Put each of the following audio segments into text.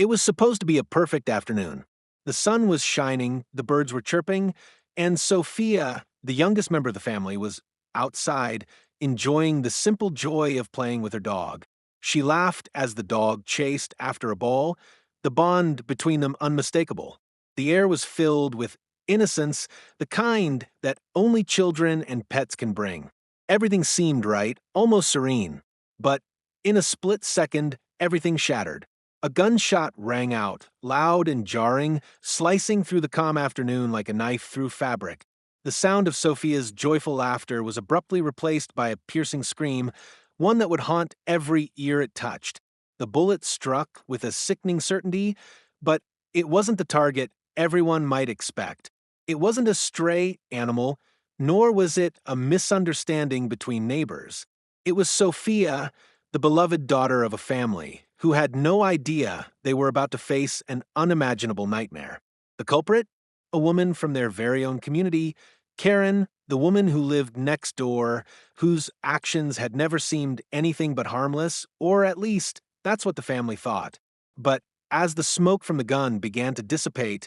It was supposed to be a perfect afternoon. The sun was shining, the birds were chirping, and Sophia, the youngest member of the family, was outside enjoying the simple joy of playing with her dog. She laughed as the dog chased after a ball, the bond between them unmistakable. The air was filled with innocence, the kind that only children and pets can bring. Everything seemed right, almost serene. But in a split second, everything shattered. A gunshot rang out, loud and jarring, slicing through the calm afternoon like a knife through fabric. The sound of Sophia's joyful laughter was abruptly replaced by a piercing scream, one that would haunt every ear it touched. The bullet struck with a sickening certainty, but it wasn't the target everyone might expect. It wasn't a stray animal, nor was it a misunderstanding between neighbors. It was Sophia, the beloved daughter of a family, who had no idea they were about to face an unimaginable nightmare. The culprit? A woman from their very own community, Karen, the woman who lived next door, whose actions had never seemed anything but harmless, or at least that's what the family thought. But as the smoke from the gun began to dissipate,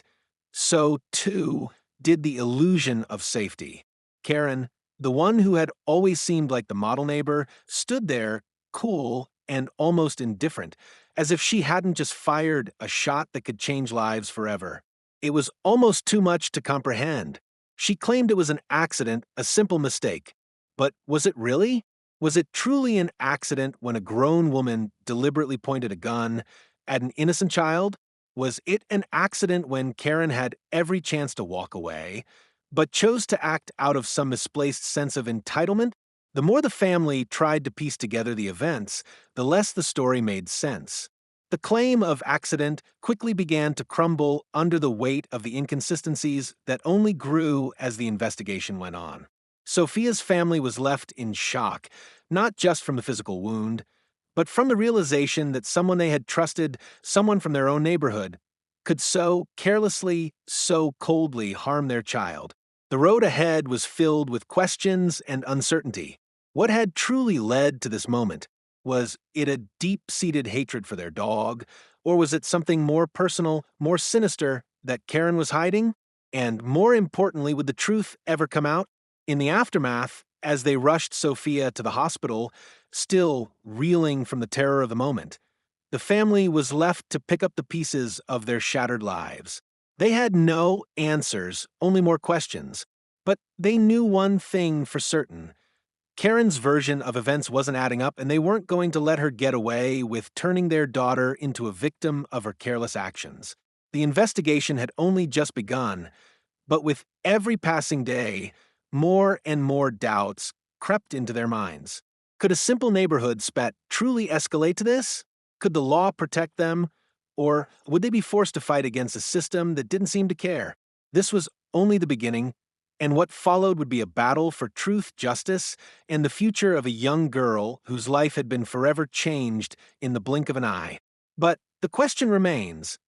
so too did the illusion of safety. Karen, the one who had always seemed like the model neighbor, stood there, cool and almost indifferent, as if she hadn't just fired a shot that could change lives forever. It was almost too much to comprehend. She claimed it was an accident, a simple mistake. But was it really? Was it truly an accident when a grown woman deliberately pointed a gun at an innocent child? Was it an accident when Karen had every chance to walk away, but chose to act out of some misplaced sense of entitlement? The more the family tried to piece together the events, the less the story made sense. The claim of accident quickly began to crumble under the weight of the inconsistencies that only grew as the investigation went on. Sophia's family was left in shock, not just from the physical wound, but from the realization that someone they had trusted, someone from their own neighborhood, could so carelessly, so coldly harm their child. The road ahead was filled with questions and uncertainty. What had truly led to this moment? Was it a deep-seated hatred for their dog, or was it something more personal, more sinister that Karen was hiding? And more importantly, would the truth ever come out? In the aftermath, as they rushed Sophia to the hospital, still reeling from the terror of the moment, the family was left to pick up the pieces of their shattered lives. They had no answers, only more questions. But they knew one thing for certain. Karen's version of events wasn't adding up, and they weren't going to let her get away with turning their daughter into a victim of her careless actions. The investigation had only just begun, but with every passing day, more and more doubts crept into their minds. Could a simple neighborhood spat truly escalate to this? Could the law protect them? Or would they be forced to fight against a system that didn't seem to care? This was only the beginning, and what followed would be a battle for truth, justice, and the future of a young girl whose life had been forever changed in the blink of an eye. But the question remains,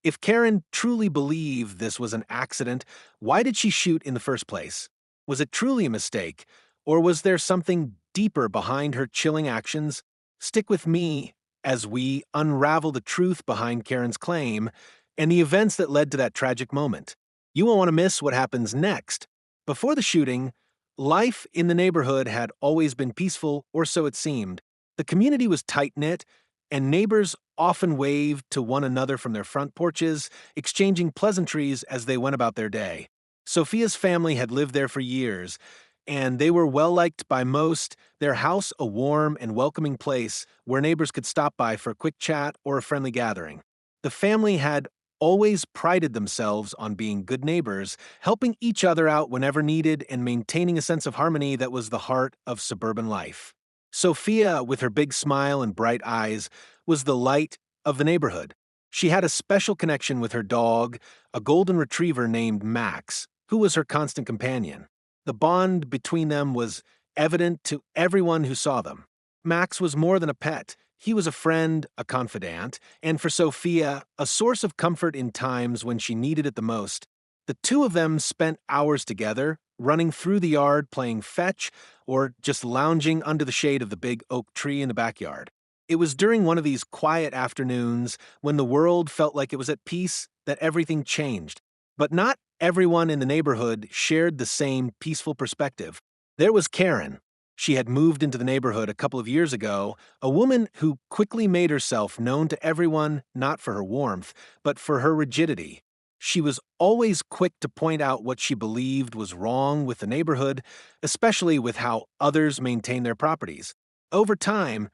if Karen truly believed this was an accident, why did she shoot in the first place? Was it truly a mistake, or was there something deeper behind her chilling actions? Stick with me as we unravel the truth behind Karen's claim and the events that led to that tragic moment. You won't want to miss what happens next. Before the shooting, life in the neighborhood had always been peaceful, or so it seemed. The community was tight-knit, and neighbors often waved to one another from their front porches, exchanging pleasantries as they went about their day. Sophia's family had lived there for years, and they were well-liked by most, their house a warm and welcoming place where neighbors could stop by for a quick chat or a friendly gathering. The family had always prided themselves on being good neighbors, helping each other out whenever needed and maintaining a sense of harmony that was the heart of suburban life. Sophia, with her big smile and bright eyes, was the light of the neighborhood. She had a special connection with her dog, a golden retriever named Max, who was her constant companion. The bond between them was evident to everyone who saw them. Max was more than a pet. He was a friend, a confidant, and for Sophia, a source of comfort in times when she needed it the most. The two of them spent hours together, running through the yard playing fetch or just lounging under the shade of the big oak tree in the backyard. It was during one of these quiet afternoons when the world felt like it was at peace that everything changed. But not everyone in the neighborhood shared the same peaceful perspective. There was Karen. She had moved into the neighborhood a couple of years ago, a woman who quickly made herself known to everyone not for her warmth, but for her rigidity. She was always quick to point out what she believed was wrong with the neighborhood, especially with how others maintain their properties. Over time,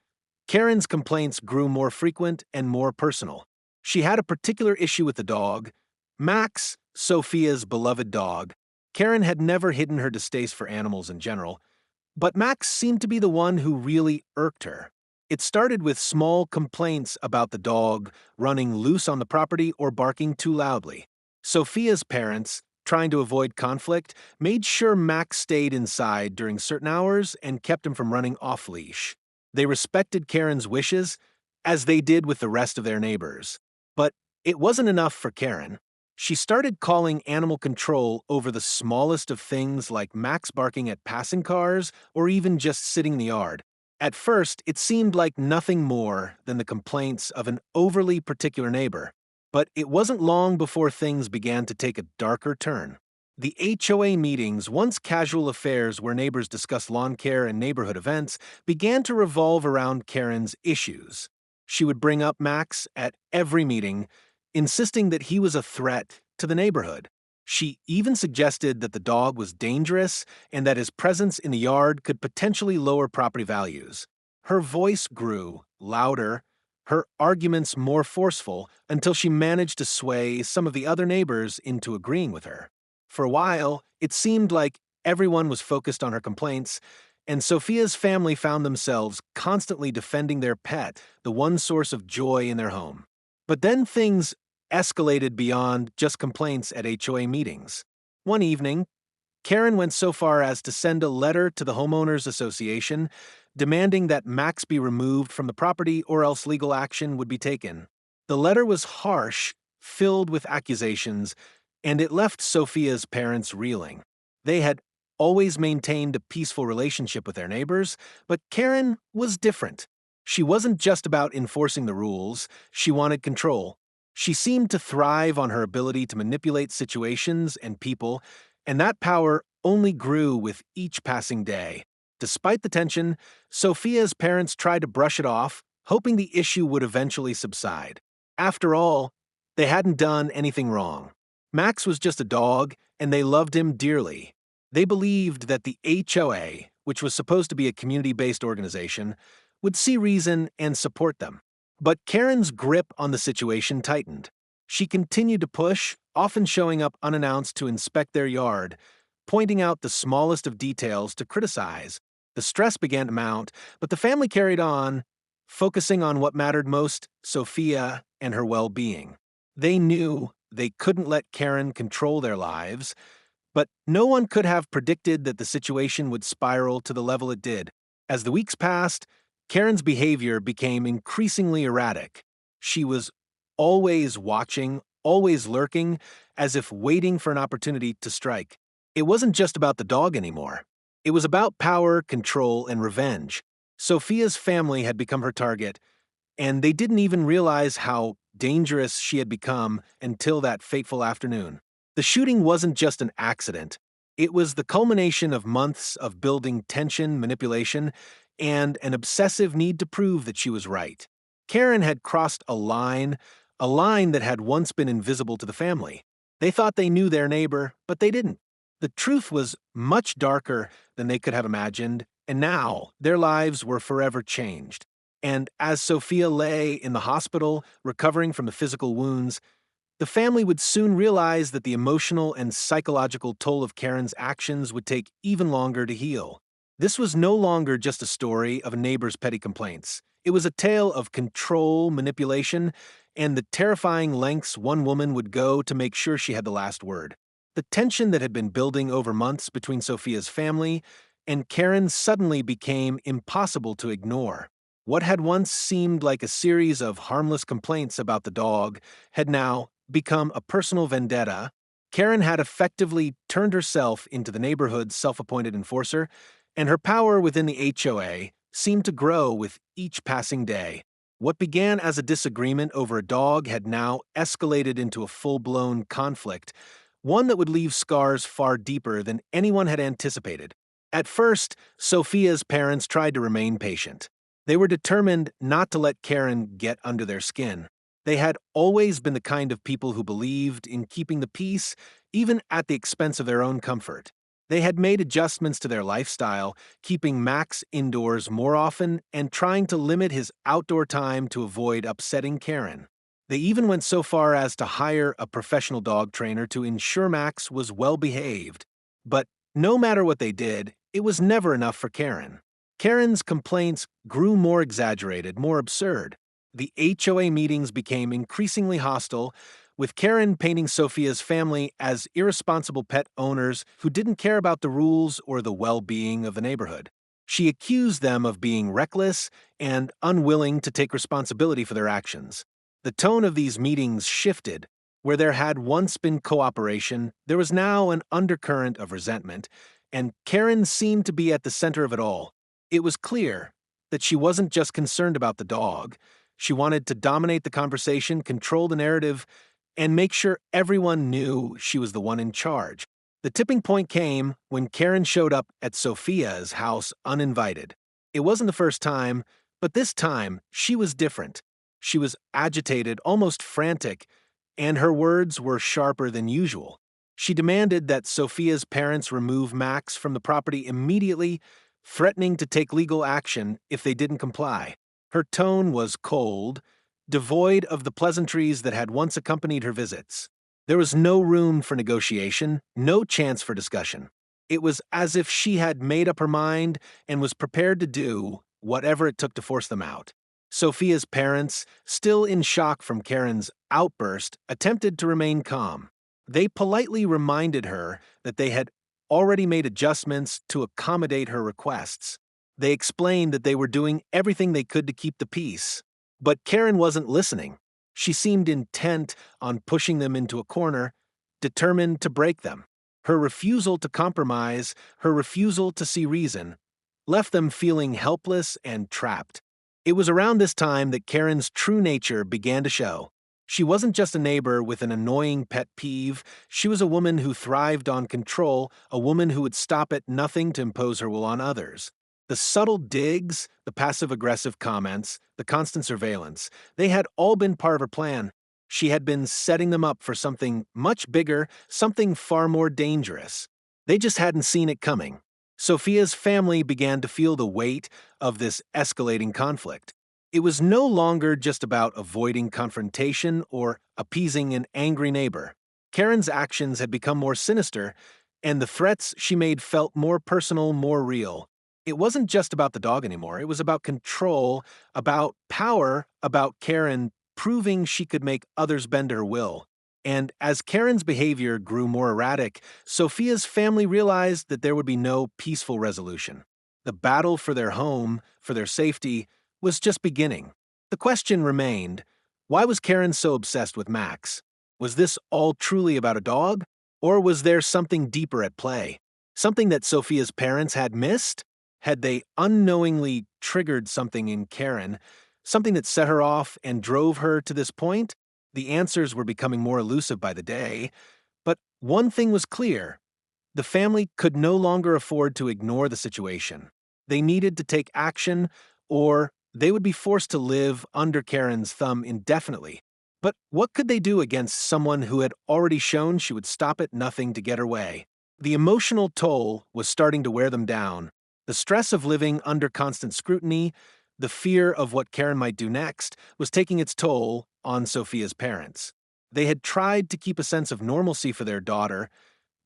Karen's complaints grew more frequent and more personal. She had a particular issue with the dog, Max, Sophia's beloved dog. Karen had never hidden her distaste for animals in general, but Max seemed to be the one who really irked her. It started with small complaints about the dog running loose on the property or barking too loudly. Sophia's parents, trying to avoid conflict, made sure Max stayed inside during certain hours and kept him from running off-leash. They respected Karen's wishes, as they did with the rest of their neighbors. But it wasn't enough for Karen. She started calling animal control over the smallest of things like Max barking at passing cars or even just sitting in the yard. At first, it seemed like nothing more than the complaints of an overly particular neighbor. But it wasn't long before things began to take a darker turn. The HOA meetings, once casual affairs where neighbors discussed lawn care and neighborhood events, began to revolve around Karen's issues. She would bring up Max at every meeting, insisting that he was a threat to the neighborhood. She even suggested that the dog was dangerous and that his presence in the yard could potentially lower property values. Her voice grew louder, her arguments more forceful, until she managed to sway some of the other neighbors into agreeing with her. For a while, it seemed like everyone was focused on her complaints, and Sophia's family found themselves constantly defending their pet, the one source of joy in their home. But then things escalated beyond just complaints at HOA meetings. One evening, Karen went so far as to send a letter to the Homeowners Association demanding that Max be removed from the property or else legal action would be taken. The letter was harsh, filled with accusations, and it left Sophia's parents reeling. They had always maintained a peaceful relationship with their neighbors, but Karen was different. She wasn't just about enforcing the rules, she wanted control. She seemed to thrive on her ability to manipulate situations and people, and that power only grew with each passing day. Despite the tension, Sophia's parents tried to brush it off, hoping the issue would eventually subside. After all, they hadn't done anything wrong. Max was just a dog, and they loved him dearly. They believed that the HOA, which was supposed to be a community-based organization, would see reason and support them. But Karen's grip on the situation tightened. She continued to push, often showing up unannounced to inspect their yard, pointing out the smallest of details to criticize. The stress began to mount, but the family carried on, focusing on what mattered most, Sophia and her well-being. They knew they couldn't let Karen control their lives, but no one could have predicted that the situation would spiral to the level it did. As the weeks passed, Karen's behavior became increasingly erratic. She was always watching, always lurking, as if waiting for an opportunity to strike. It wasn't just about the dog anymore. It was about power, control, and revenge. Sophia's family had become her target, and they didn't even realize how dangerous she had become until that fateful afternoon. The shooting wasn't just an accident. It was the culmination of months of building tension, manipulation, and an obsessive need to prove that she was right. Karen had crossed a line that had once been invisible to the family. They thought they knew their neighbor, but they didn't. The truth was much darker than they could have imagined, and now their lives were forever changed. And as Sophia lay in the hospital, recovering from the physical wounds, the family would soon realize that the emotional and psychological toll of Karen's actions would take even longer to heal. This was no longer just a story of a neighbor's petty complaints. It was a tale of control, manipulation, and the terrifying lengths one woman would go to make sure she had the last word. The tension that had been building over months between Sophia's family and Karen suddenly became impossible to ignore. What had once seemed like a series of harmless complaints about the dog had now become a personal vendetta. Karen had effectively turned herself into the neighborhood's self-appointed enforcer, and her power within the HOA seemed to grow with each passing day. What began as a disagreement over a dog had now escalated into a full-blown conflict, one that would leave scars far deeper than anyone had anticipated. At first, Sophia's parents tried to remain patient. They were determined not to let Karen get under their skin. They had always been the kind of people who believed in keeping the peace, even at the expense of their own comfort. They had made adjustments to their lifestyle, keeping Max indoors more often and trying to limit his outdoor time to avoid upsetting Karen. They even went so far as to hire a professional dog trainer to ensure Max was well behaved. But no matter what they did, it was never enough for Karen. Karen's complaints grew more exaggerated, more absurd. The HOA meetings became increasingly hostile, with Karen painting Sophia's family as irresponsible pet owners who didn't care about the rules or the well-being of the neighborhood. She accused them of being reckless and unwilling to take responsibility for their actions. The tone of these meetings shifted. Where there had once been cooperation, there was now an undercurrent of resentment, and Karen seemed to be at the center of it all. It was clear that she wasn't just concerned about the dog. She wanted to dominate the conversation, control the narrative, and make sure everyone knew she was the one in charge. The tipping point came when Karen showed up at Sophia's house uninvited. It wasn't the first time, but this time she was different. She was agitated, almost frantic, and her words were sharper than usual. She demanded that Sophia's parents remove Max from the property immediately, threatening to take legal action if they didn't comply. Her tone was cold, devoid of the pleasantries that had once accompanied her visits. There was no room for negotiation, no chance for discussion. It was as if she had made up her mind and was prepared to do whatever it took to force them out. Sophia's parents, still in shock from Karen's outburst, attempted to remain calm. They politely reminded her that they had already made adjustments to accommodate her requests. They explained that they were doing everything they could to keep the peace. But Karen wasn't listening. She seemed intent on pushing them into a corner, determined to break them. Her refusal to compromise, her refusal to see reason, left them feeling helpless and trapped. It was around this time that Karen's true nature began to show. She wasn't just a neighbor with an annoying pet peeve. She was a woman who thrived on control, a woman who would stop at nothing to impose her will on others. The subtle digs, the passive-aggressive comments, the constant surveillance, they had all been part of her plan. She had been setting them up for something much bigger, something far more dangerous. They just hadn't seen it coming. Sophia's family began to feel the weight of this escalating conflict. It was no longer just about avoiding confrontation or appeasing an angry neighbor. Karen's actions had become more sinister, and the threats she made felt more personal, more real. It wasn't just about the dog anymore. It was about control, about power, about Karen proving she could make others bend to her will. And as Karen's behavior grew more erratic, Sophia's family realized that there would be no peaceful resolution. The battle for their home, for their safety, was just beginning. The question remained, why was Karen so obsessed with Max? Was this all truly about a dog? Or was there something deeper at play? Something that Sophia's parents had missed? Had they unknowingly triggered something in Karen, something that set her off and drove her to this point? The answers were becoming more elusive by the day, but one thing was clear. The family could no longer afford to ignore the situation. They needed to take action, or they would be forced to live under Karen's thumb indefinitely. But what could they do against someone who had already shown she would stop at nothing to get her way? The emotional toll was starting to wear them down. The stress of living under constant scrutiny, the fear of what Karen might do next, was taking its toll on Sophia's parents. They had tried to keep a sense of normalcy for their daughter,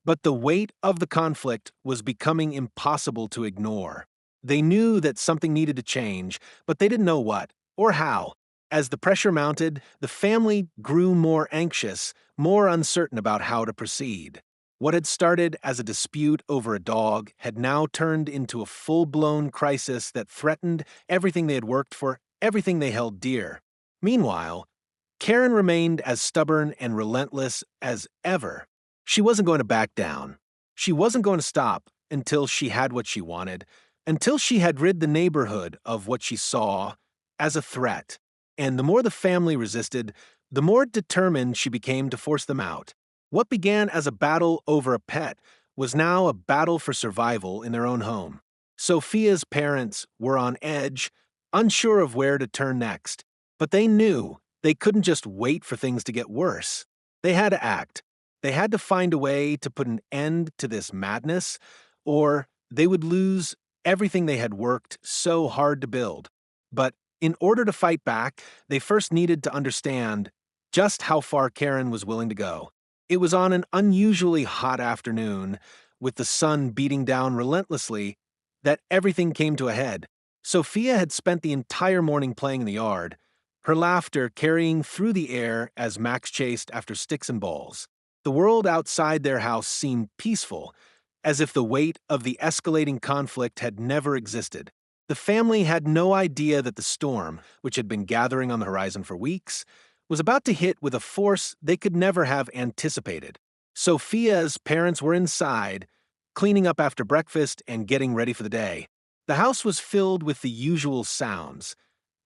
but the weight of the conflict was becoming impossible to ignore. They knew that something needed to change, but they didn't know what or how. As the pressure mounted, the family grew more anxious, more uncertain about how to proceed. What had started as a dispute over a dog had now turned into a full-blown crisis that threatened everything they had worked for, everything they held dear. Meanwhile, Karen remained as stubborn and relentless as ever. She wasn't going to back down. She wasn't going to stop until she had what she wanted, until she had rid the neighborhood of what she saw as a threat. And the more the family resisted, the more determined she became to force them out. What began as a battle over a pet was now a battle for survival in their own home. Sophia's parents were on edge, unsure of where to turn next, but they knew they couldn't just wait for things to get worse. They had to act. They had to find a way to put an end to this madness, or they would lose everything they had worked so hard to build. But in order to fight back, they first needed to understand just how far Karen was willing to go. It was on an unusually hot afternoon, with the sun beating down relentlessly, that everything came to a head. Sophia had spent the entire morning playing in the yard, her laughter carrying through the air as Max chased after sticks and balls. The world outside their house seemed peaceful, as if the weight of the escalating conflict had never existed. The family had no idea that the storm, which had been gathering on the horizon for weeks, was about to hit with a force they could never have anticipated. Sophia's parents were inside, cleaning up after breakfast and getting ready for the day. The house was filled with the usual sounds: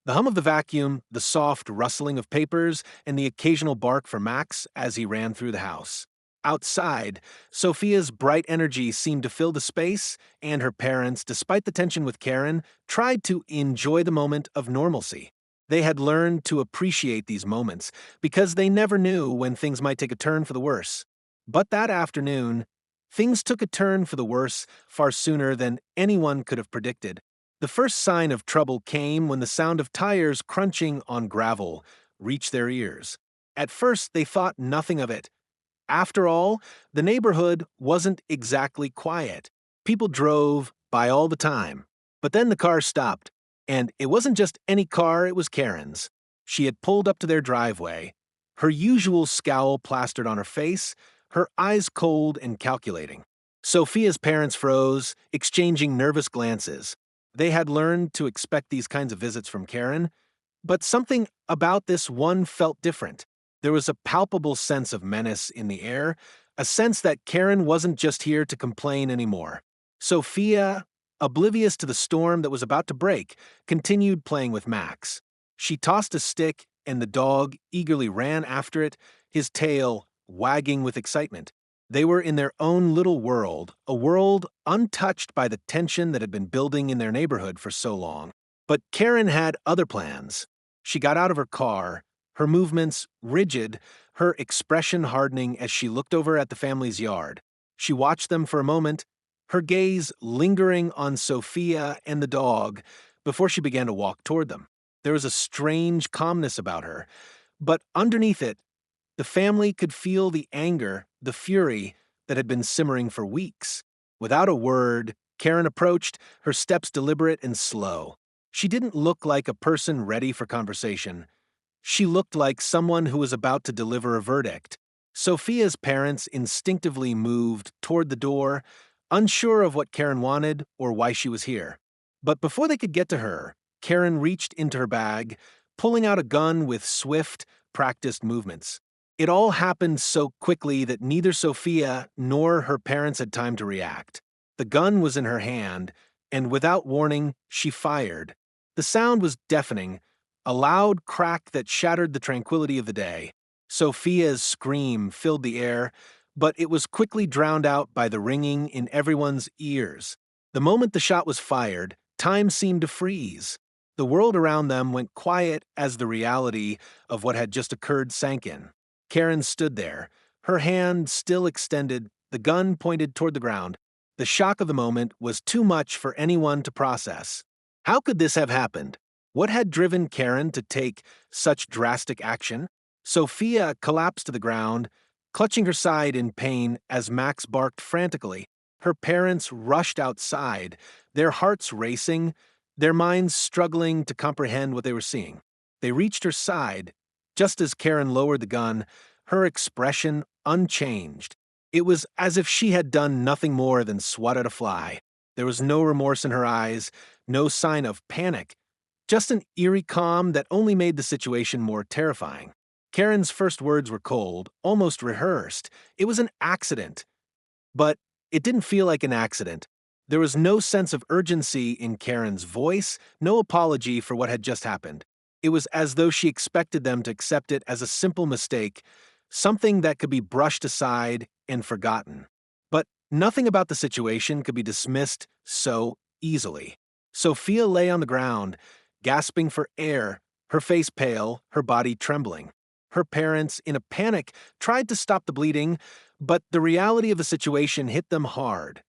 the hum of the vacuum, the soft rustling of papers, and the occasional bark for Max as he ran through the house. Outside, Sophia's bright energy seemed to fill the space, and her parents, despite the tension with Karen, tried to enjoy the moment of normalcy. They had learned to appreciate these moments because they never knew when things might take a turn for the worse. But that afternoon, things took a turn for the worse far sooner than anyone could have predicted. The first sign of trouble came when the sound of tires crunching on gravel reached their ears. At first, they thought nothing of it. After all, the neighborhood wasn't exactly quiet. People drove by all the time. But then the car stopped, and it wasn't just any car, it was Karen's. She had pulled up to their driveway, her usual scowl plastered on her face, her eyes cold and calculating. Sophia's parents froze, exchanging nervous glances. They had learned to expect these kinds of visits from Karen, but something about this one felt different. There was a palpable sense of menace in the air, a sense that Karen wasn't just here to complain anymore. Sophia, oblivious to the storm that was about to break, continued playing with Max. She tossed a stick, and the dog eagerly ran after it, his tail wagging with excitement. They were in their own little world, a world untouched by the tension that had been building in their neighborhood for so long. But Karen had other plans. She got out of her car, her movements rigid, her expression hardening as she looked over at the family's yard. She watched them for a moment, her gaze lingering on Sophia and the dog before she began to walk toward them. There was a strange calmness about her, but underneath it, the family could feel the anger, the fury that had been simmering for weeks. Without a word, Karen approached, her steps deliberate and slow. She didn't look like a person ready for conversation. She looked like someone who was about to deliver a verdict. Sophia's parents instinctively moved toward the door, unsure of what Karen wanted or why she was here. But before they could get to her, Karen reached into her bag, pulling out a gun with swift, practiced movements. It all happened so quickly that neither Sophia nor her parents had time to react. The gun was in her hand, and without warning, she fired. The sound was deafening, a loud crack that shattered the tranquility of the day. Sophia's scream filled the air, but it was quickly drowned out by the ringing in everyone's ears. The moment the shot was fired, time seemed to freeze. The world around them went quiet as the reality of what had just occurred sank in. Karen stood there, her hand still extended, the gun pointed toward the ground. The shock of the moment was too much for anyone to process. How could this have happened? What had driven Karen to take such drastic action? Sophia collapsed to the ground, clutching her side in pain as Max barked frantically. Her parents rushed outside, their hearts racing, their minds struggling to comprehend what they were seeing. They reached her side. Just as Karen lowered the gun, her expression unchanged. It was as if she had done nothing more than swat at a fly. There was no remorse in her eyes, no sign of panic, just an eerie calm that only made the situation more terrifying. Karen's first words were cold, almost rehearsed. It was an accident. But it didn't feel like an accident. There was no sense of urgency in Karen's voice, no apology for what had just happened. It was as though she expected them to accept it as a simple mistake, something that could be brushed aside and forgotten. But nothing about the situation could be dismissed so easily. Sophia lay on the ground, gasping for air, her face pale, her body trembling. Her parents, in a panic, tried to stop the bleeding, but the reality of the situation hit them hard.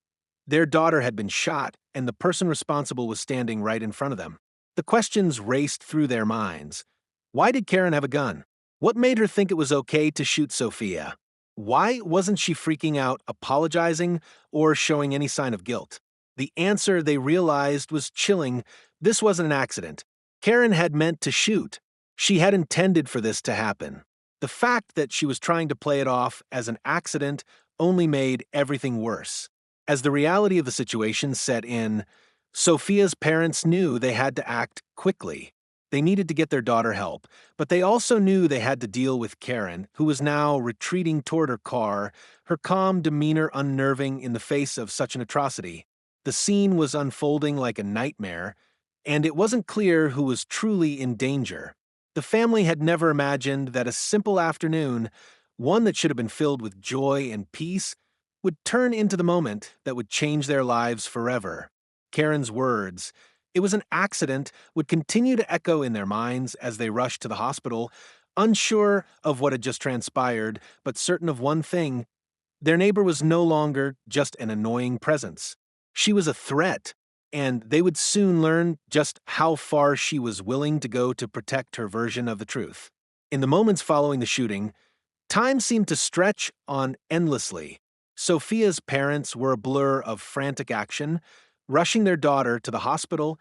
Their daughter had been shot, and the person responsible was standing right in front of them. The questions raced through their minds. Why did Karen have a gun? What made her think it was okay to shoot Sophia? Why wasn't she freaking out, apologizing, or showing any sign of guilt? The answer they realized was chilling. This wasn't an accident. Karen had meant to shoot. She had intended for this to happen. The fact that she was trying to play it off as an accident only made everything worse. As the reality of the situation set in, Sophia's parents knew they had to act quickly. They needed to get their daughter help, but they also knew they had to deal with Karen, who was now retreating toward her car, her calm demeanor unnerving in the face of such an atrocity. The scene was unfolding like a nightmare, and it wasn't clear who was truly in danger. The family had never imagined that a simple afternoon, one that should have been filled with joy and peace, would turn into the moment that would change their lives forever. Karen's words, "It was an accident," would continue to echo in their minds as they rushed to the hospital, unsure of what had just transpired, but certain of one thing: their neighbor was no longer just an annoying presence. She was a threat, and they would soon learn just how far she was willing to go to protect her version of the truth. In the moments following the shooting, time seemed to stretch on endlessly. Sophia's parents were a blur of frantic action, rushing their daughter to the hospital,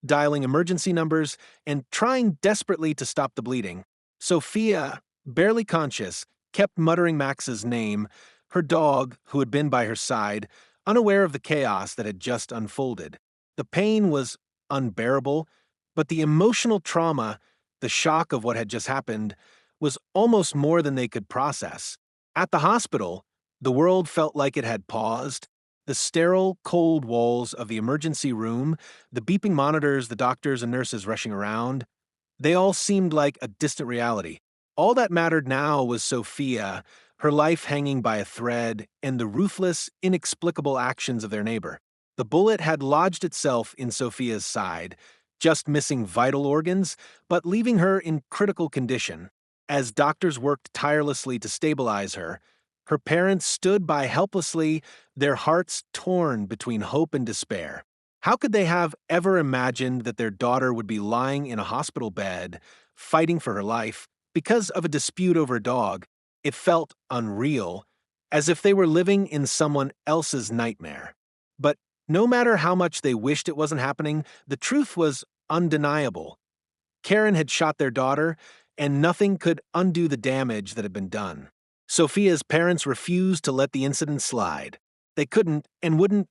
dialing emergency numbers, and trying desperately to stop the bleeding. Sophia, barely conscious, kept muttering Max's name, her dog, who had been by her side, unaware of the chaos that had just unfolded. The pain was unbearable, but the emotional trauma, the shock of what had just happened, was almost more than they could process. At the hospital, the world felt like it had paused. The sterile, cold walls of the emergency room, the beeping monitors, the doctors and nurses rushing around, they all seemed like a distant reality. All that mattered now was Sophia, her life hanging by a thread, and the ruthless, inexplicable actions of their neighbor. The bullet had lodged itself in Sophia's side, just missing vital organs, but leaving her in critical condition. As doctors worked tirelessly to stabilize her, her parents stood by helplessly, their hearts torn between hope and despair. How could they have ever imagined that their daughter would be lying in a hospital bed, fighting for her life, because of a dispute over a dog? It felt unreal, as if they were living in someone else's nightmare. But no matter how much they wished it wasn't happening, the truth was undeniable. Karen had shot their daughter, and nothing could undo the damage that had been done. Sophia's parents refused to let the incident slide. They couldn't and wouldn't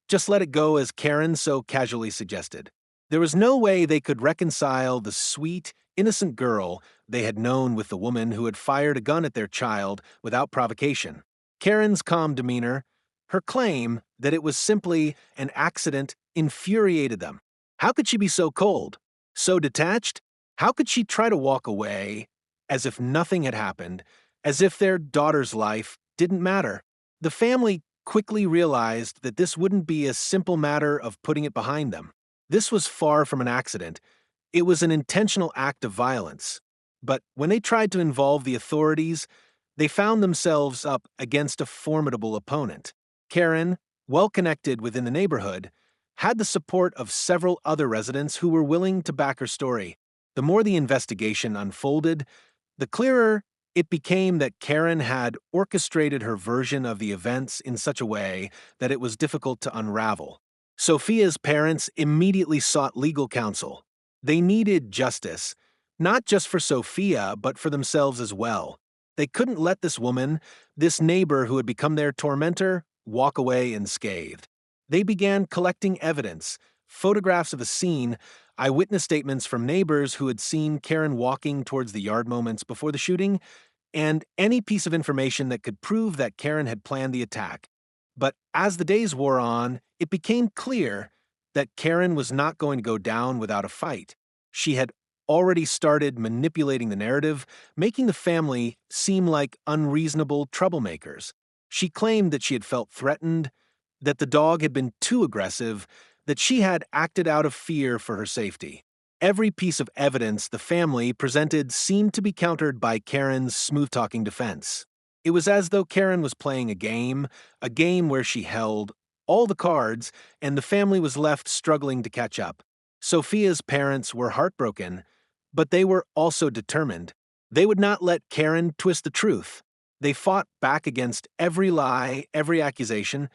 just let it go as Karen so casually suggested. There was no way they could reconcile the sweet, innocent girl they had known with the woman who had fired a gun at their child without provocation. Karen's calm demeanor, her claim that it was simply an accident, infuriated them. How could she be so cold, so detached? How could she try to walk away as if nothing had happened, as if their daughter's life didn't matter? The family quickly realized that this wouldn't be a simple matter of putting it behind them. This was far from an accident. It was an intentional act of violence. But when they tried to involve the authorities, they found themselves up against a formidable opponent. Karen, well connected within the neighborhood, had the support of several other residents who were willing to back her story. The more the investigation unfolded, the clearer it became that Karen had orchestrated her version of the events in such a way that it was difficult to unravel. Sophia's parents immediately sought legal counsel. They needed justice, not just for Sophia, but for themselves as well. They couldn't let this woman, this neighbor who had become their tormentor, walk away unscathed. They began collecting evidence, photographs of the scene, eyewitness statements from neighbors who had seen Karen walking towards the yard moments before the shooting, and any piece of information that could prove that Karen had planned the attack. But as the days wore on, it became clear that Karen was not going to go down without a fight. She had already started manipulating the narrative, making the family seem like unreasonable troublemakers. She claimed that she had felt threatened, that the dog had been too aggressive, that she had acted out of fear for her safety. Every piece of evidence the family presented seemed to be countered by Karen's smooth-talking defense. It was as though Karen was playing a game where she held all the cards and the family was left struggling to catch up. Sophia's parents were heartbroken, but they were also determined. They would not let Karen twist the truth. They fought back against every lie, every accusation,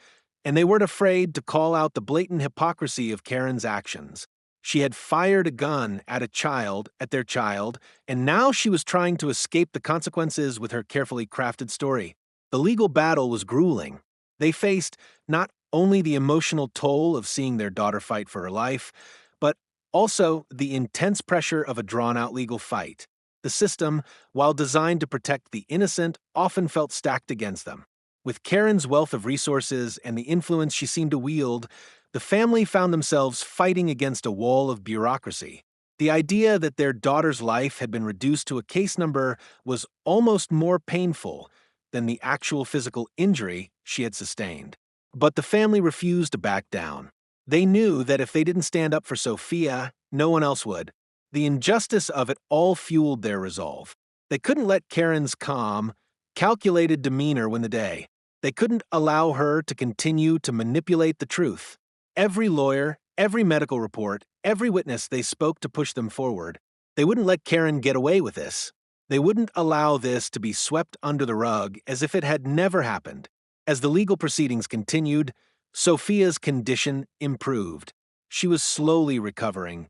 and they weren't afraid to call out the blatant hypocrisy of Karen's actions. She had fired a gun at their child, and now she was trying to escape the consequences with her carefully crafted story. The legal battle was grueling. They faced not only the emotional toll of seeing their daughter fight for her life, but also the intense pressure of a drawn-out legal fight. The system, while designed to protect the innocent, often felt stacked against them. With Karen's wealth of resources and the influence she seemed to wield, the family found themselves fighting against a wall of bureaucracy. The idea that their daughter's life had been reduced to a case number was almost more painful than the actual physical injury she had sustained. But the family refused to back down. They knew that if they didn't stand up for Sophia, no one else would. The injustice of it all fueled their resolve. They couldn't let Karen's calm, calculated demeanor win the day. They couldn't allow her to continue to manipulate the truth. Every lawyer, every medical report, every witness they spoke to push them forward. They wouldn't let Karen get away with this. They wouldn't allow this to be swept under the rug as if it had never happened. As the legal proceedings continued, Sophia's condition improved. She was slowly recovering.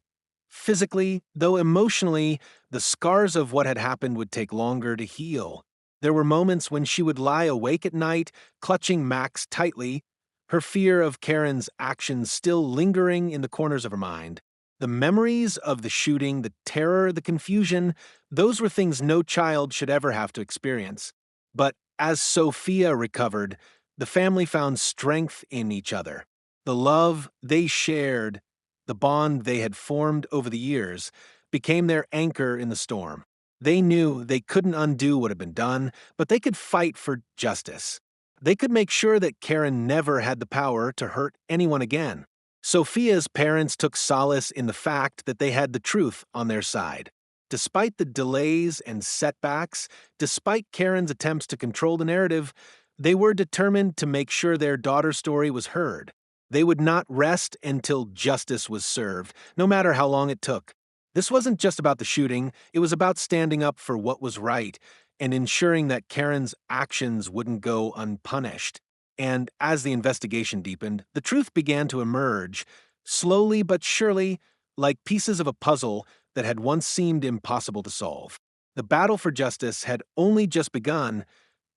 Physically, though emotionally, the scars of what had happened would take longer to heal. There were moments when she would lie awake at night, clutching Max tightly, her fear of Karen's actions still lingering in the corners of her mind. The memories of the shooting, the terror, the confusion, those were things no child should ever have to experience. But as Sophia recovered, the family found strength in each other. The love they shared, the bond they had formed over the years, became their anchor in the storm. They knew they couldn't undo what had been done, but they could fight for justice. They could make sure that Karen never had the power to hurt anyone again. Sophia's parents took solace in the fact that they had the truth on their side. Despite the delays and setbacks, despite Karen's attempts to control the narrative, they were determined to make sure their daughter's story was heard. They would not rest until justice was served, no matter how long it took. This wasn't just about the shooting, it was about standing up for what was right and ensuring that Karen's actions wouldn't go unpunished. And as the investigation deepened, the truth began to emerge, slowly but surely, like pieces of a puzzle that had once seemed impossible to solve. The battle for justice had only just begun,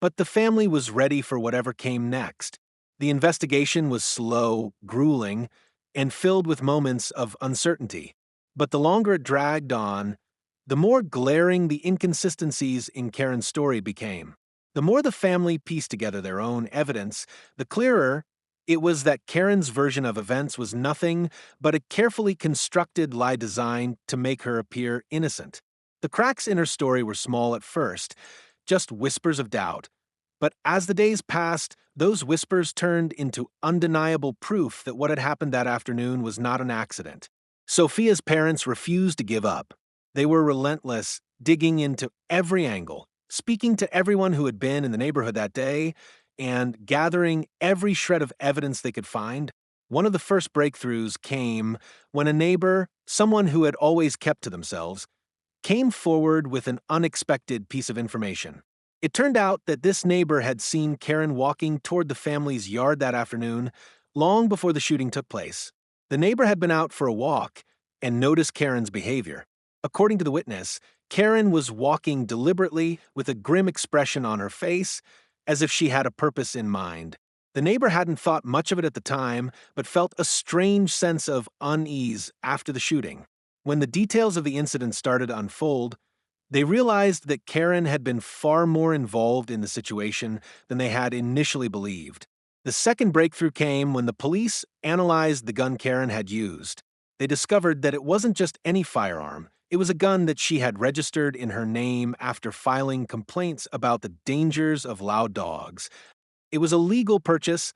but the family was ready for whatever came next. The investigation was slow, grueling, and filled with moments of uncertainty. But the longer it dragged on, the more glaring the inconsistencies in Karen's story became. The more the family pieced together their own evidence, the clearer it was that Karen's version of events was nothing but a carefully constructed lie designed to make her appear innocent. The cracks in her story were small at first, just whispers of doubt. But as the days passed, those whispers turned into undeniable proof that what had happened that afternoon was not an accident. Sophia's parents refused to give up. They were relentless, digging into every angle, speaking to everyone who had been in the neighborhood that day, and gathering every shred of evidence they could find. One of the first breakthroughs came when a neighbor, someone who had always kept to themselves, came forward with an unexpected piece of information. It turned out that this neighbor had seen Karen walking toward the family's yard that afternoon, long before the shooting took place. The neighbor had been out for a walk and noticed Karen's behavior. According to the witness, Karen was walking deliberately with a grim expression on her face, as if she had a purpose in mind. The neighbor hadn't thought much of it at the time, but felt a strange sense of unease after the shooting. When the details of the incident started to unfold, they realized that Karen had been far more involved in the situation than they had initially believed. The second breakthrough came when the police analyzed the gun Karen had used. They discovered that it wasn't just any firearm, it was a gun that she had registered in her name after filing complaints about the dangers of loud dogs. It was a legal purchase,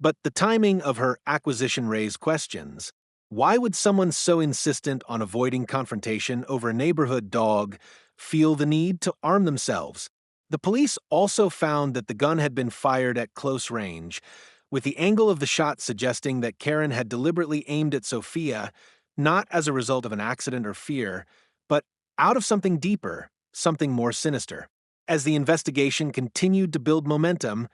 but the timing of her acquisition raised questions. Why would someone so insistent on avoiding confrontation over a neighborhood dog feel the need to arm themselves? The police also found that the gun had been fired at close range, with the angle of the shot suggesting that Karen had deliberately aimed at Sophia, not as a result of an accident or fear, but out of something deeper, something more sinister. As the investigation continued to build momentum,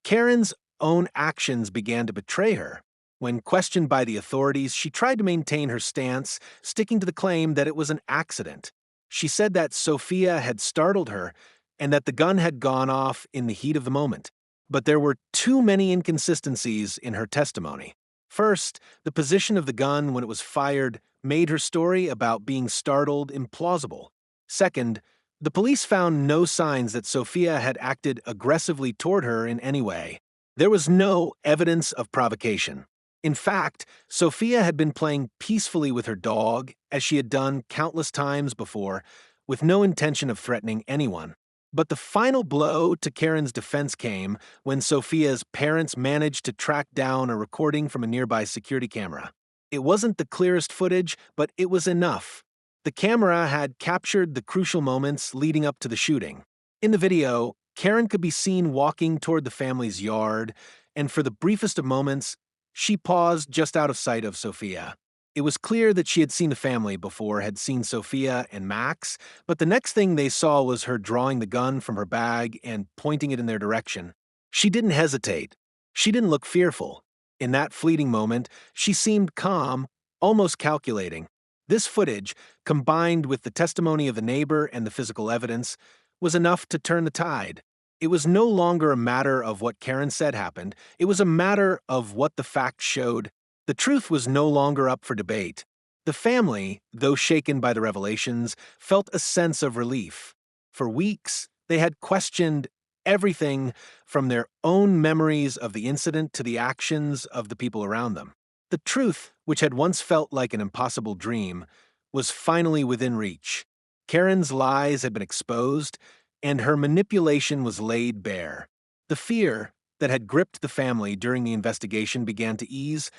Karen's own actions began to betray her. When questioned by the authorities, she tried to maintain her stance, sticking to the claim that it was an accident. She said that Sophia had startled her and that the gun had gone off in the heat of the moment. But there were too many inconsistencies in her testimony. First, the position of the gun when it was fired made her story about being startled implausible. Second, the police found no signs that Sophia had acted aggressively toward her in any way. There was no evidence of provocation. In fact, Sophia had been playing peacefully with her dog, as she had done countless times before, with no intention of threatening anyone. But the final blow to Karen's defense came when Sophia's parents managed to track down a recording from a nearby security camera. It wasn't the clearest footage, but it was enough. The camera had captured the crucial moments leading up to the shooting. In the video, Karen could be seen walking toward the family's yard, and for the briefest of moments, she paused just out of sight of Sophia. It was clear that she had seen the family before, had seen Sophia and Max, but the next thing they saw was her drawing the gun from her bag and pointing it in their direction. She didn't hesitate. She didn't look fearful. In that fleeting moment, she seemed calm, almost calculating. This footage, combined with the testimony of the neighbor and the physical evidence, was enough to turn the tide. It was no longer a matter of what Karen said happened, it was a matter of what the facts showed. The truth was no longer up for debate. The family, though shaken by the revelations, felt a sense of relief. For weeks, they had questioned everything from their own memories of the incident to the actions of the people around them. The truth, which had once felt like an impossible dream, was finally within reach. Karen's lies had been exposed, and her manipulation was laid bare. The fear that had gripped the family during the investigation began to ease,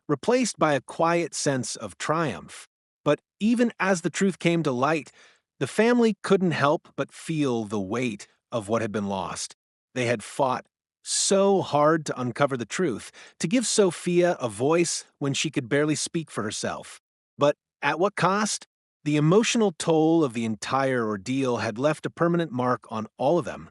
replaced by a quiet sense of triumph. But even as the truth came to light, the family couldn't help but feel the weight of what had been lost. They had fought so hard to uncover the truth, to give Sophia a voice when she could barely speak for herself. But at what cost? The emotional toll of the entire ordeal had left a permanent mark on all of them,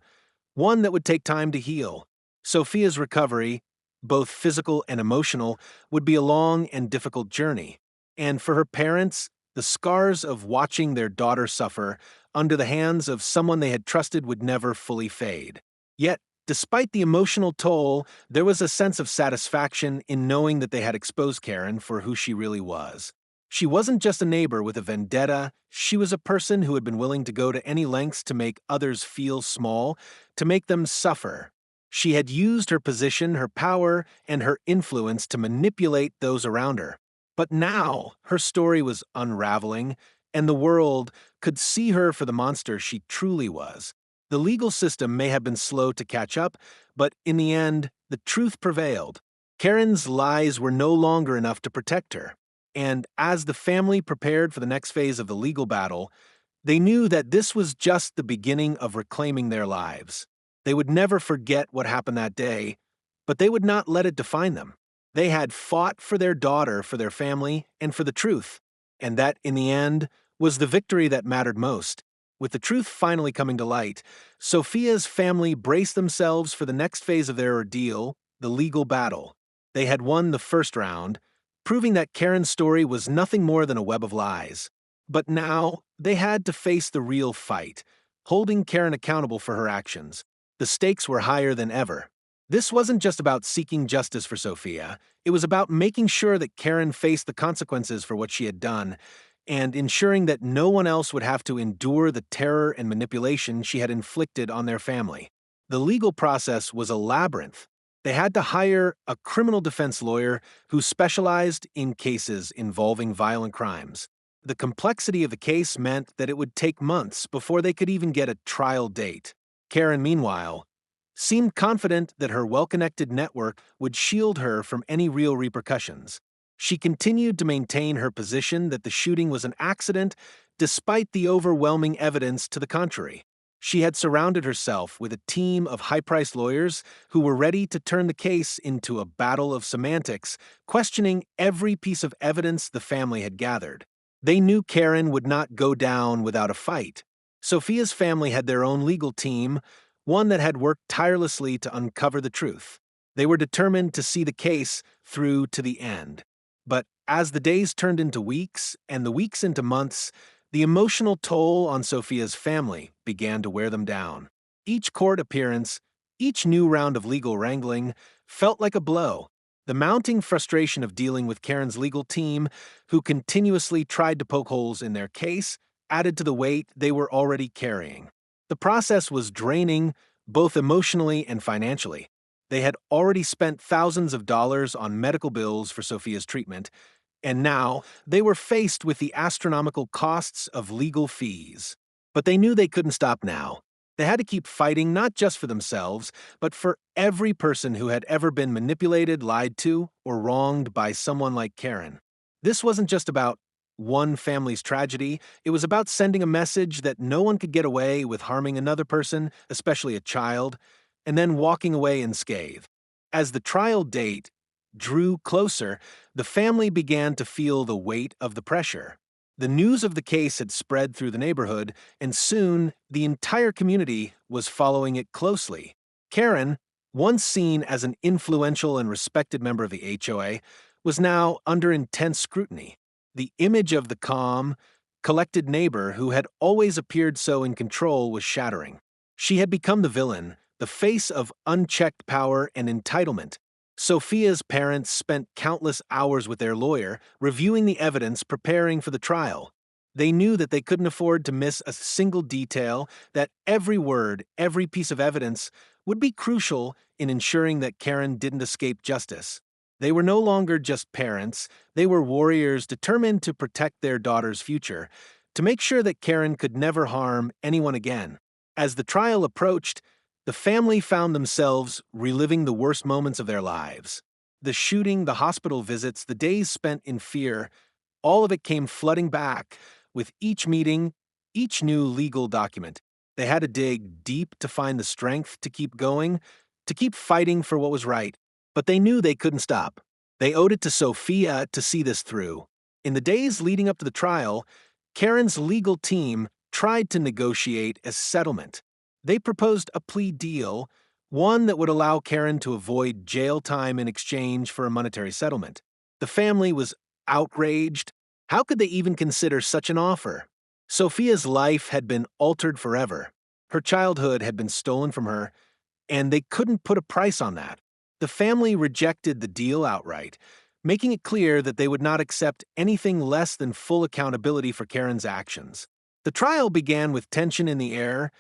one that would take time to heal. Sophia's recovery, both physical and emotional, would be a long and difficult journey. And for her parents, the scars of watching their daughter suffer under the hands of someone they had trusted would never fully fade. Yet, despite the emotional toll, there was a sense of satisfaction in knowing that they had exposed Karen for who she really was. She wasn't just a neighbor with a vendetta, she was a person who had been willing to go to any lengths to make others feel small, to make them suffer. She had used her position, her power, and her influence to manipulate those around her. But now her story was unraveling, and the world could see her for the monster she truly was. The legal system may have been slow to catch up, but in the end, the truth prevailed. Karen's lies were no longer enough to protect her. And as the family prepared for the next phase of the legal battle, they knew that this was just the beginning of reclaiming their lives. They would never forget what happened that day, but they would not let it define them. They had fought for their daughter, for their family, and for the truth. And that, in the end, was the victory that mattered most. With the truth finally coming to light, Sophia's family braced themselves for the next phase of their ordeal, the legal battle. They had won the first round, proving that Karen's story was nothing more than a web of lies. But now, they had to face the real fight, holding Karen accountable for her actions. The stakes were higher than ever. This wasn't just about seeking justice for Sophia, it was about making sure that Karen faced the consequences for what she had done, and ensuring that no one else would have to endure the terror and manipulation she had inflicted on their family. The legal process was a labyrinth, They had to hire a criminal defense lawyer who specialized in cases involving violent crimes. The complexity of the case meant that it would take months before they could even get a trial date. Karen, meanwhile, seemed confident that her well-connected network would shield her from any real repercussions. She continued to maintain her position that the shooting was an accident despite the overwhelming evidence to the contrary. She had surrounded herself with a team of high-priced lawyers who were ready to turn the case into a battle of semantics, questioning every piece of evidence the family had gathered. They knew Karen would not go down without a fight. Sophia's family had their own legal team, one that had worked tirelessly to uncover the truth. They were determined to see the case through to the end. But as the days turned into weeks and the weeks into months, the emotional toll on Sophia's family began to wear them down. Each court appearance, each new round of legal wrangling, felt like a blow. The mounting frustration of dealing with Karen's legal team, who continuously tried to poke holes in their case, added to the weight they were already carrying. The process was draining, both emotionally and financially. They had already spent thousands of dollars on medical bills for Sophia's treatment, and now they were faced with the astronomical costs of legal fees. But they knew they couldn't stop now. They had to keep fighting not just for themselves, but for every person who had ever been manipulated, lied to, or wronged by someone like Karen. This wasn't just about one family's tragedy, it was about sending a message that no one could get away with harming another person, especially a child, and then walking away unscathed. As the trial date drew closer, the family began to feel the weight of the pressure. The news of the case had spread through the neighborhood, and soon the entire community was following it closely. Karen, once seen as an influential and respected member of the HOA, was now under intense scrutiny. The image of the calm, collected neighbor who had always appeared so in control was shattering. She had become the villain, the face of unchecked power and entitlement. Sophia's parents spent countless hours with their lawyer, reviewing the evidence, preparing for the trial. They knew that they couldn't afford to miss a single detail, that every word, every piece of evidence would be crucial in ensuring that Karen didn't escape justice. They were no longer just parents, they were warriors determined to protect their daughter's future, to make sure that Karen could never harm anyone again. As the trial approached, the family found themselves reliving the worst moments of their lives. The shooting, the hospital visits, the days spent in fear, all of it came flooding back with each meeting, each new legal document. They had to dig deep to find the strength to keep going, to keep fighting for what was right. But they knew they couldn't stop. They owed it to Sophia to see this through. In the days leading up to the trial, Karen's legal team tried to negotiate a settlement. They proposed a plea deal, one that would allow Karen to avoid jail time in exchange for a monetary settlement. The family was outraged. How could they even consider such an offer? Sophia's life had been altered forever. Her childhood had been stolen from her, and they couldn't put a price on that. The family rejected the deal outright, making it clear that they would not accept anything less than full accountability for Karen's actions. The trial began with tension in the air,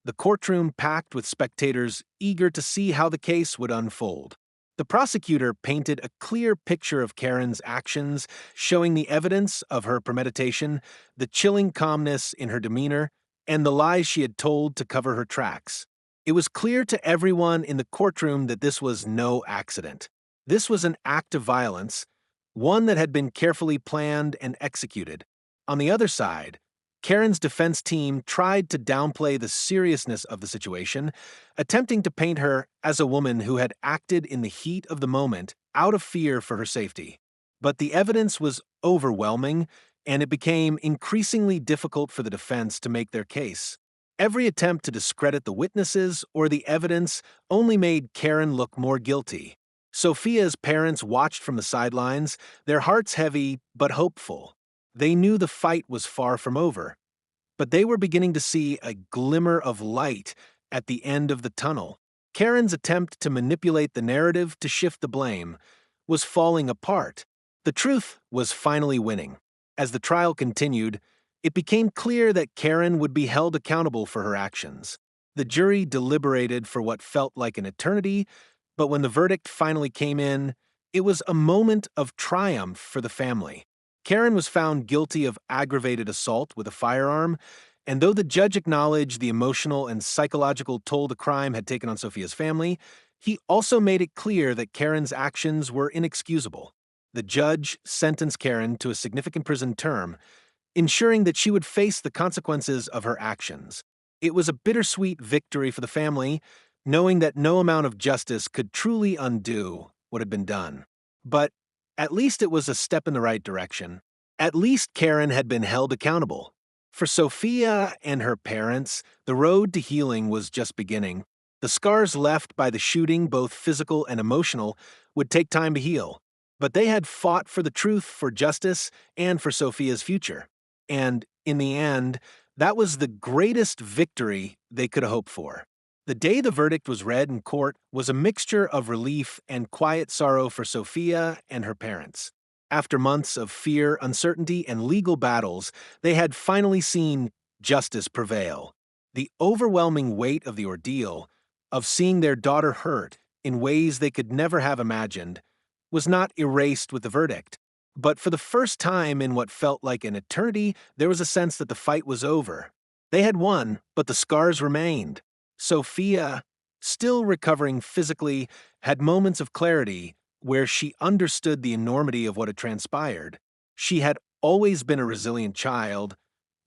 the courtroom packed with spectators eager to see how the case would unfold. The prosecutor painted a clear picture of Karen's actions, showing the evidence of her premeditation, the chilling calmness in her demeanor, and the lies she had told to cover her tracks. It was clear to everyone in the courtroom that this was no accident. This was an act of violence, one that had been carefully planned and executed. On the other side, Karen's defense team tried to downplay the seriousness of the situation, attempting to paint her as a woman who had acted in the heat of the moment out of fear for her safety. But the evidence was overwhelming, and it became increasingly difficult for the defense to make their case. Every attempt to discredit the witnesses or the evidence only made Karen look more guilty. Sophia's parents watched from the sidelines, their hearts heavy but hopeful. They knew the fight was far from over, but they were beginning to see a glimmer of light at the end of the tunnel. Karen's attempt to manipulate the narrative to shift the blame was falling apart. The truth was finally winning. As the trial continued, it became clear that Karen would be held accountable for her actions. The jury deliberated for what felt like an eternity, But when the verdict finally came in, it was a moment of triumph for the family. Karen was found guilty of aggravated assault with a firearm, and though the judge acknowledged the emotional and psychological toll the crime had taken on Sophia's family, he also made it clear that Karen's actions were inexcusable. The judge sentenced Karen to a significant prison term, ensuring that she would face the consequences of her actions. It was a bittersweet victory for the family, knowing that no amount of justice could truly undo what had been done. But at least it was a step in the right direction. At least Karen had been held accountable. For Sophia and her parents, the road to healing was just beginning. The scars left by the shooting, both physical and emotional, would take time to heal. But they had fought for the truth, for justice, and for Sophia's future. And in the end, that was the greatest victory they could have hoped for. The day the verdict was read in court was a mixture of relief and quiet sorrow for Sophia and her parents. After months of fear, uncertainty, and legal battles, they had finally seen justice prevail. The overwhelming weight of the ordeal, of seeing their daughter hurt in ways they could never have imagined, was not erased with the verdict. But for the first time in what felt like an eternity, there was a sense that the fight was over. They had won, but the scars remained. Sophia, still recovering physically, had moments of clarity where she understood the enormity of what had transpired. She had always been a resilient child,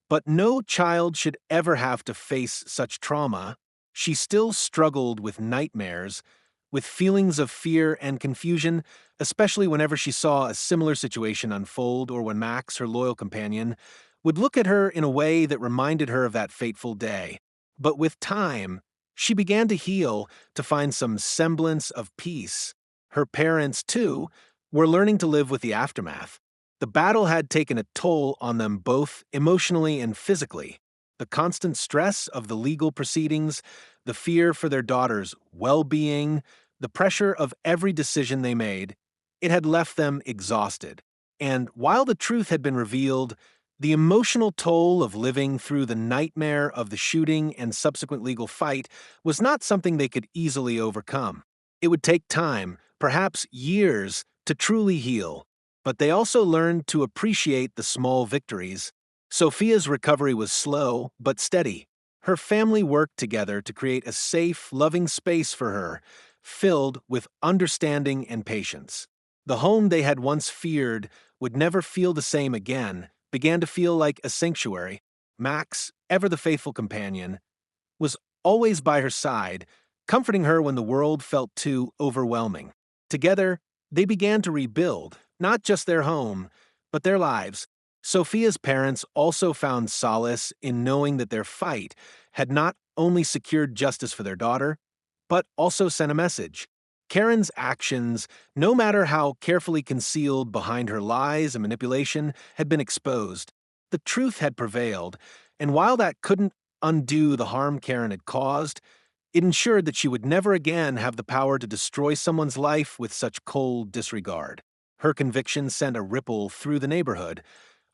but no child should ever have to face such trauma. She still struggled with nightmares, with feelings of fear and confusion, especially whenever she saw a similar situation unfold or when Max, her loyal companion, would look at her in a way that reminded her of that fateful day. But with time, she began to heal, to find some semblance of peace. Her parents, too, were learning to live with the aftermath. The battle had taken a toll on them both emotionally and physically. The constant stress of the legal proceedings, the fear for their daughter's well-being, the pressure of every decision they made, it had left them exhausted. And while the truth had been revealed, the emotional toll of living through the nightmare of the shooting and subsequent legal fight was not something they could easily overcome. It would take time, perhaps years, to truly heal. But they also learned to appreciate the small victories. Sophia's recovery was slow but steady. Her family worked together to create a safe, loving space for her, filled with understanding and patience. The home they had once feared would never feel the same again began to feel like a sanctuary. Max, ever the faithful companion, was always by her side, comforting her when the world felt too overwhelming. Together, they began to rebuild, not just their home, but their lives. Sophia's parents also found solace in knowing that their fight had not only secured justice for their daughter, but also sent a message. Karen's actions, no matter how carefully concealed behind her lies and manipulation, had been exposed. The truth had prevailed, and while that couldn't undo the harm Karen had caused, it ensured that she would never again have the power to destroy someone's life with such cold disregard. Her conviction sent a ripple through the neighborhood,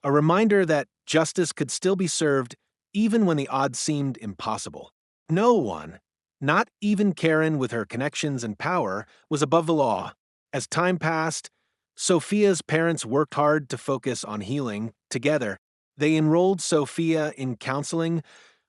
a reminder that justice could still be served even when the odds seemed impossible. No one, not even Karen with her connections and power, was above the law. As time passed, Sophia's parents worked hard to focus on healing. Together, they enrolled Sophia in counseling,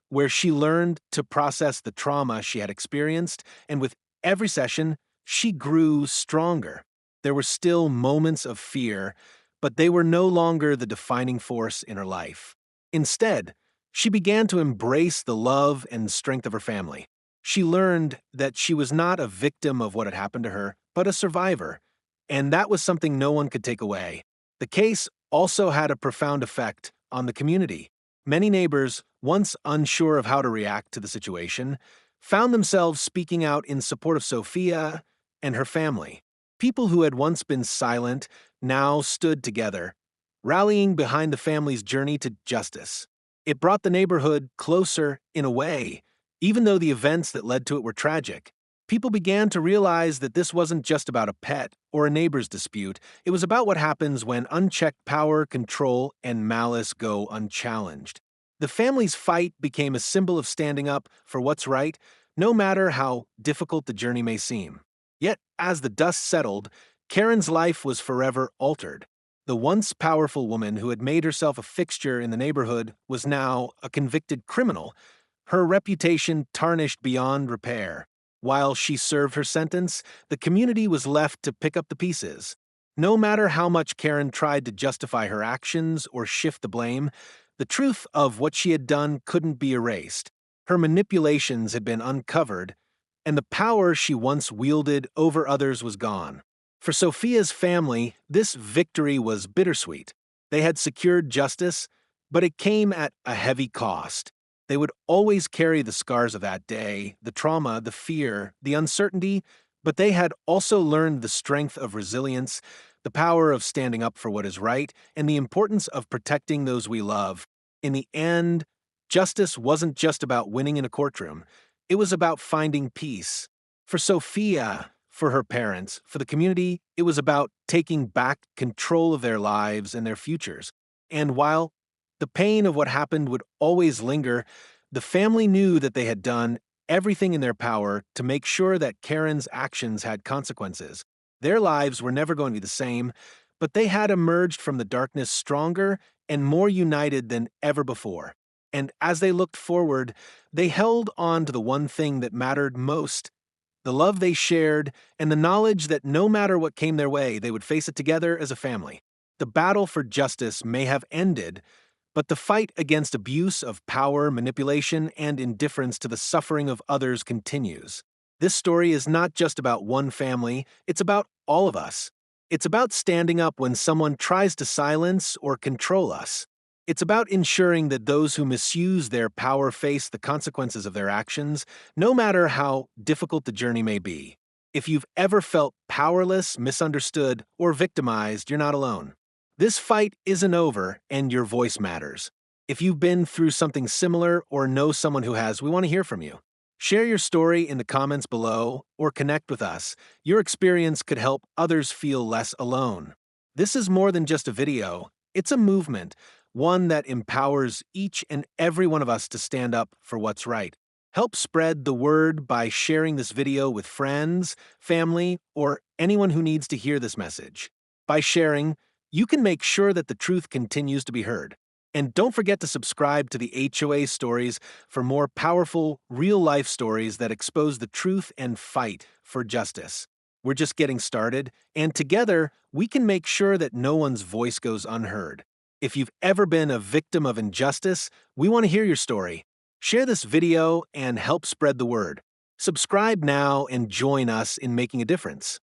where she learned to process the trauma she had experienced, and with every session, she grew stronger. There were still moments of fear, but they were no longer the defining force in her life. Instead, she began to embrace the love and strength of her family. She learned that she was not a victim of what had happened to her, but a survivor, and that was something no one could take away. The case also had a profound effect on the community. Many neighbors, once unsure of how to react to the situation, found themselves speaking out in support of Sophia and her family. People who had once been silent now stood together, rallying behind the family's journey to justice. It brought the neighborhood closer in a way, even though the events that led to it were tragic. People began to realize that this wasn't just about a pet or a neighbor's dispute. It was about what happens when unchecked power, control, and malice go unchallenged. The family's fight became a symbol of standing up for what's right, no matter how difficult the journey may seem. Yet, as the dust settled, Karen's life was forever altered. The once powerful woman who had made herself a fixture in the neighborhood was now a convicted criminal, her reputation tarnished beyond repair. While she served her sentence, the community was left to pick up the pieces. No matter how much Karen tried to justify her actions or shift the blame, the truth of what she had done couldn't be erased. Her manipulations had been uncovered, and the power she once wielded over others was gone. For Sophia's family, this victory was bittersweet. They had secured justice, but it came at a heavy cost. They would always carry the scars of that day, the trauma, the fear, the uncertainty, but they had also learned the strength of resilience, the power of standing up for what is right, and the importance of protecting those we love. In the end, justice wasn't just about winning in a courtroom. It was about finding peace. For Sophia, for her parents, for the community, it was about taking back control of their lives and their futures. And while the pain of what happened would always linger, the family knew that they had done everything in their power to make sure that Karen's actions had consequences. Their lives were never going to be the same, but they had emerged from the darkness stronger and more united than ever before. And as they looked forward, they held on to the one thing that mattered most: the love they shared and the knowledge that no matter what came their way, they would face it together as a family. The battle for justice may have ended, but the fight against abuse of power, manipulation, and indifference to the suffering of others continues. This story is not just about one family, it's about all of us. It's about standing up when someone tries to silence or control us. It's about ensuring that those who misuse their power face the consequences of their actions, no matter how difficult the journey may be. If you've ever felt powerless, misunderstood, or victimized, you're not alone. This fight isn't over, and your voice matters. If you've been through something similar or know someone who has, we want to hear from you. Share your story in the comments below or connect with us. Your experience could help others feel less alone. This is more than just a video, it's a movement, one that empowers each and every one of us to stand up for what's right. Help spread the word by sharing this video with friends, family, or anyone who needs to hear this message. By sharing, you can make sure that the truth continues to be heard. And don't forget to subscribe to the HOA stories for more powerful, real-life stories that expose the truth and fight for justice. We're just getting started, and together, we can make sure that no one's voice goes unheard. If you've ever been a victim of injustice, we want to hear your story. Share this video and help spread the word. Subscribe now and join us in making a difference.